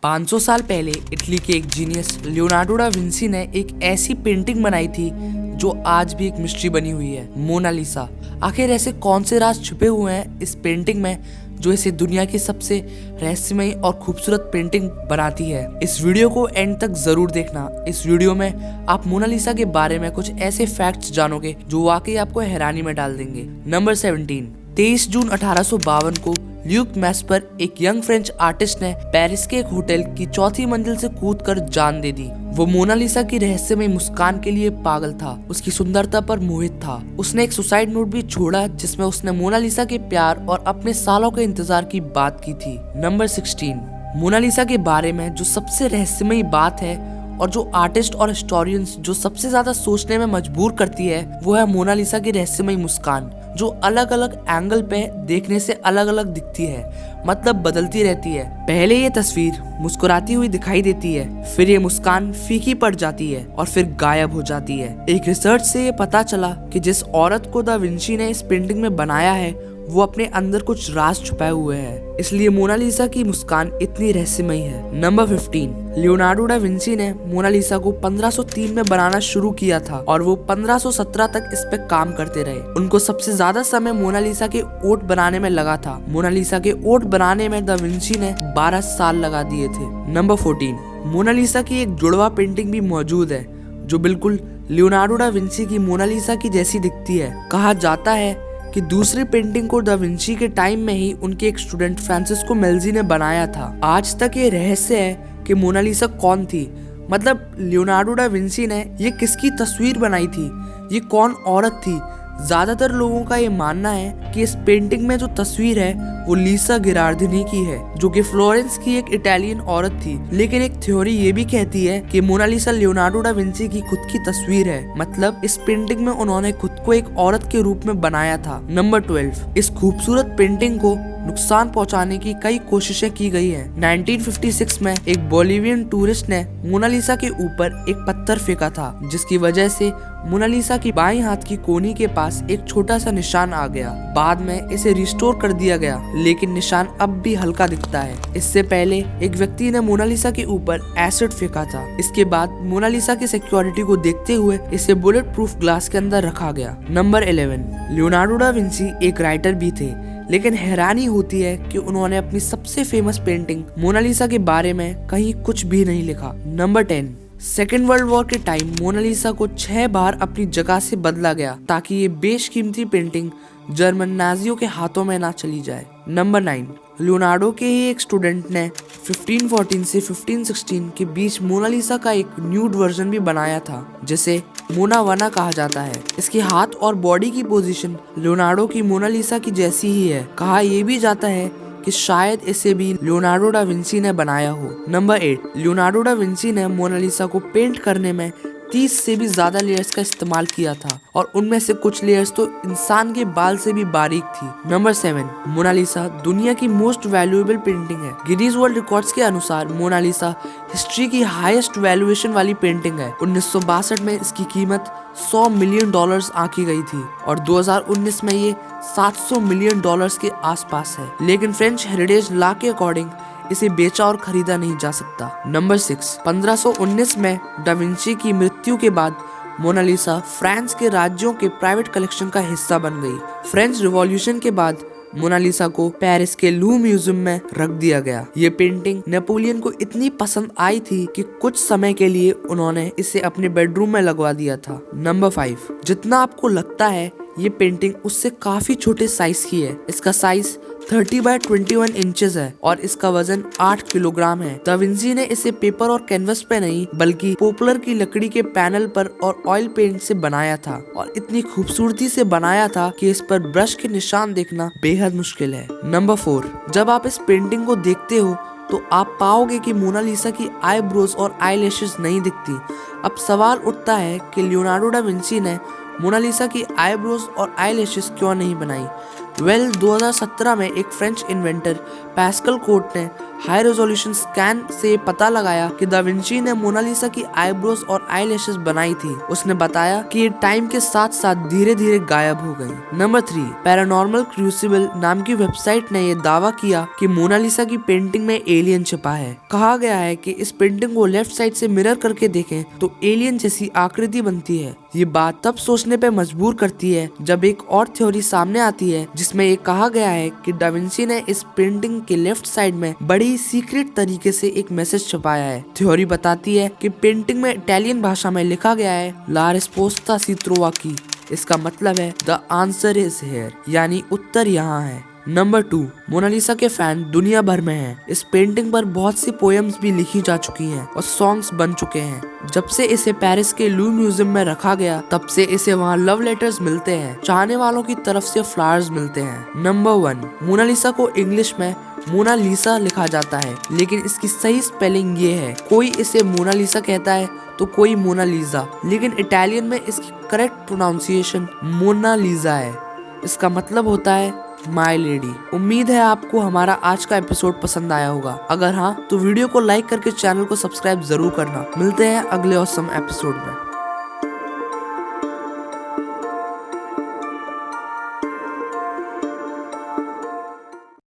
500 साल पहले इटली के एक जीनियस लियोनार्डो डा विंसी ने एक ऐसी पेंटिंग बनाई थी जो आज भी एक मिस्ट्री बनी हुई है, मोनालिसा। आखिर ऐसे कौन से राज छुपे हुए हैं इस पेंटिंग में जो इसे दुनिया की सबसे रहस्यमयी और खूबसूरत पेंटिंग बनाती है। इस वीडियो को एंड तक जरूर देखना। इस वीडियो में आप मोनालिसा के बारे में कुछ ऐसे फैक्ट्स जानोगे जो वाकई आपको हैरानी में डाल देंगे। नंबर 17। 23 जून 1852 को ल्यूक मैस्पर, एक यंग फ्रेंच आर्टिस्ट ने पेरिस के एक होटल की चौथी मंजिल से कूदकर जान दे दी। वो मोनालिसा की रहस्यमय मुस्कान के लिए पागल था, उसकी सुंदरता पर मोहित था। उसने एक सुसाइड नोट भी छोड़ा जिसमें उसने मोनालिसा के प्यार और अपने सालों के इंतजार की बात की थी। नंबर 16। मोनालिसा के बारे में जो सबसे रहस्यमयी बात है और जो आर्टिस्ट और हिस्टोरियंस जो सबसे ज्यादा सोचने में मजबूर करती है वो है मोनालिसा की रहस्यमयी मुस्कान, जो अलग अलग एंगल पे देखने से अलग अलग दिखती है, मतलब बदलती रहती है। पहले ये तस्वीर मुस्कुराती हुई दिखाई देती है, फिर ये मुस्कान फीकी पड़ जाती है और फिर गायब हो जाती है। एक रिसर्च से ये पता चला कि जिस औरत को दा विंची ने इस पेंटिंग में बनाया है वो अपने अंदर कुछ राज छुपाए हुए है, इसलिए मोनालिसा की मुस्कान इतनी रहस्यमयी है। नंबर 15। लियोनार्डो डा विंची ने मोनालिसा को 1503 में बनाना शुरू किया था और वो 1517 तक इस पे काम करते रहे। उनको सबसे ज्यादा समय मोनालिसा के ओट बनाने में लगा था। मोनालिसा के ओट बनाने में दा विंची ने 12 साल लगा दिए थे। नंबर 14। मोनालिसा की एक जुड़वा पेंटिंग भी मौजूद है जो बिल्कुल लियोनार्डो डा विंची की मोनालिसा की जैसी दिखती है। कहा जाता है कि दूसरी पेंटिंग को दा विंची के टाइम में ही उनके एक स्टूडेंट फ्रांसिस्को मेल्जी ने बनाया था। आज तक ये रहस्य है कि मोनालिसा कौन थी, मतलब लियोनार्डो डा विंची ने ये किसकी तस्वीर बनाई थी, ये कौन औरत थी। ज्यादातर लोगों का ये मानना है कि इस पेंटिंग में जो तस्वीर है वो लीसा गिरार्डिनी की है, जो कि फ्लोरेंस की एक इटालियन औरत थी। लेकिन एक थ्योरी ये भी कहती है कि मोनालिसा लियोनार्डो डा विंची की खुद की तस्वीर है, मतलब इस पेंटिंग में उन्होंने खुद को एक औरत के रूप में बनाया था। नंबर 12। इस खूबसूरत पेंटिंग को नुकसान पहुंचाने की कई कोशिशें की गई है। 1956 में एक बोलिवियन टूरिस्ट ने मोनालिसा के ऊपर एक पत्थर फेंका था, जिसकी वजह से मोनालिसा की बाईं हाथ की कोहनी के पास एक छोटा सा निशान आ गया। बाद में इसे रिस्टोर कर दिया गया, लेकिन निशान अब भी हल्का दिखता है। इससे पहले एक व्यक्ति ने मोनालिसा के ऊपर एसिड फेंका था। इसके बाद मोनालिसा की सिक्योरिटी को देखते हुए इसे बुलेट प्रूफ ग्लास के अंदर रखा गया। नंबर 11। लियोनार्डो डा विंची एक राइटर भी थे, लेकिन हैरानी होती है कि उन्होंने अपनी सबसे फेमस पेंटिंग मोनालिसा के बारे में कहीं कुछ भी नहीं लिखा। नंबर 10। सेकेंड वर्ल्ड वॉर के टाइम मोनालिसा को 6 बार अपनी जगह से बदला गया ताकि ये बेशकीमती पेंटिंग जर्मन नाजियों के हाथों में ना चली जाए। नंबर 9। लियोनार्डो के ही एक स्टूडेंट ने 1514 से 1516 के बीच मोनालिसा का एक न्यूड वर्जन भी बनाया था, जिसे मोना वना कहा जाता है। इसके हाथ और बॉडी की पोजीशन लियोनार्डो की मोनालिसा की जैसी ही है। कहा यह भी जाता है कि शायद इसे भी लियोनार्डो डा विंची ने बनाया हो। नंबर 8। लियोनार्डो डा विंची ने मोनालिसा को पेंट करने में 30 से भी ज्यादा लेयर्स का इस्तेमाल किया था और उनमें से कुछ लेयर्स तो इंसान के बाल से भी बारीक थी। नंबर 7। मोनालिसा दुनिया की मोस्ट वैल्यूएबल पेंटिंग है। गिनीज वर्ल्ड रिकॉर्ड्स के अनुसार मोनालिसा हिस्ट्री की हाईएस्ट वैल्यूएशन वाली पेंटिंग है। 1962 में इसकी कीमत $100 मिलियन आंकी गई थी और 2019 में ये $700 मिलियन के आसपास है, लेकिन फ्रेंच हेरिटेज लॉ के अकॉर्डिंग इसे बेचा और खरीदा नहीं जा सकता। नंबर 6। 1519 में डा विंची की मृत्यु के बाद मोनालिसा फ्रांस के राज्यों के प्राइवेट कलेक्शन का हिस्सा बन गई। फ्रेंच रिवॉल्यूशन के बाद मोनालिसा को पेरिस के लूव म्यूजियम में रख दिया गया। ये पेंटिंग नेपोलियन को इतनी पसंद आई थी कि कुछ समय के लिए उन्होंने इसे अपने बेडरूम में लगवा दिया था। नंबर 5। जितना आपको लगता है ये पेंटिंग उससे काफी छोटे साइज की है। इसका साइज 30 बाय 21 इंचेस है और इसका वजन 8 किलोग्राम है। दा विंची ने इसे पेपर और कैनवस पे नहीं बल्कि पोपलर की लकड़ी के पैनल पर और ऑयल पेंट से बनाया था और इतनी खूबसूरती से बनाया था कि इस पर ब्रश के निशान देखना बेहद मुश्किल है। नंबर 4। जब आप इस पेंटिंग को देखते हो तो आप पाओगे कि मोनालिसा की आईब्रोज और आईलैशेस नहीं दिखती। अब सवाल उठता है कि लियोनार्डो डा विंची ने मोनालिसा की आईब्रोज और आईलैशेस क्यों नहीं बनाई। 2017 में एक फ्रेंच इन्वेंटर पैस्कल कोट ने हाई रेजोल्यूशन स्कैन से पता लगाया कि दा विंची ने मोनालिसा की आईब्रोज और आईलैशेस बनाई थी। उसने बताया कि ये टाइम के साथ साथ धीरे धीरे गायब हो गई। नंबर 3, पैरानॉर्मल क्रूसिबल नाम की वेबसाइट ने यह दावा किया कि मोनालिसा की पेंटिंग में एलियन छिपा है। कहा गया है कि इस पेंटिंग को लेफ्ट साइड से मिरर करके देखें तो एलियन जैसी आकृति बनती है। ये बात तब सोचने पे मजबूर करती है जब एक और थ्योरी सामने आती है जिसमें ये कहा गया है कि दा विंची ने इस पेंटिंग के लेफ्ट साइड में बड़ी सीक्रेट तरीके से एक मैसेज छुपाया है। थ्योरी बताती है कि पेंटिंग में इटालियन भाषा में लिखा गया है ला रिस्पोस्ता सी ट्रोवाकी। इसका मतलब है द आंसर इज हियर, यानी उत्तर यहाँ है। नंबर 2, मोनालिसा के फैन दुनिया भर में हैं। इस पेंटिंग पर बहुत सी पोएम्स भी लिखी जा चुकी हैं और सॉन्ग्स बन चुके हैं। जब से इसे पेरिस के लू म्यूजियम में रखा गया तब से इसे वहाँ लव लेटर्स मिलते हैं, चाहने वालों की तरफ से फ्लावर्स मिलते हैं। नंबर 1, मोनालिसा को इंग्लिश में मोनालिसा लिखा जाता है, लेकिन इसकी सही स्पेलिंग ये है। कोई इसे मोनालिसा कहता है तो कोई मोनालिसा, लेकिन इटालियन में इसकी करेक्ट प्रोनाउंसिएशन मोनालिसा है। इसका मतलब होता है माय लेडी। उम्मीद है आपको हमारा आज का एपिसोड पसंद आया होगा। अगर हाँ तो वीडियो को लाइक करके चैनल को सब्सक्राइब जरूर करना। मिलते हैं अगले ऑसम एपिसोड में।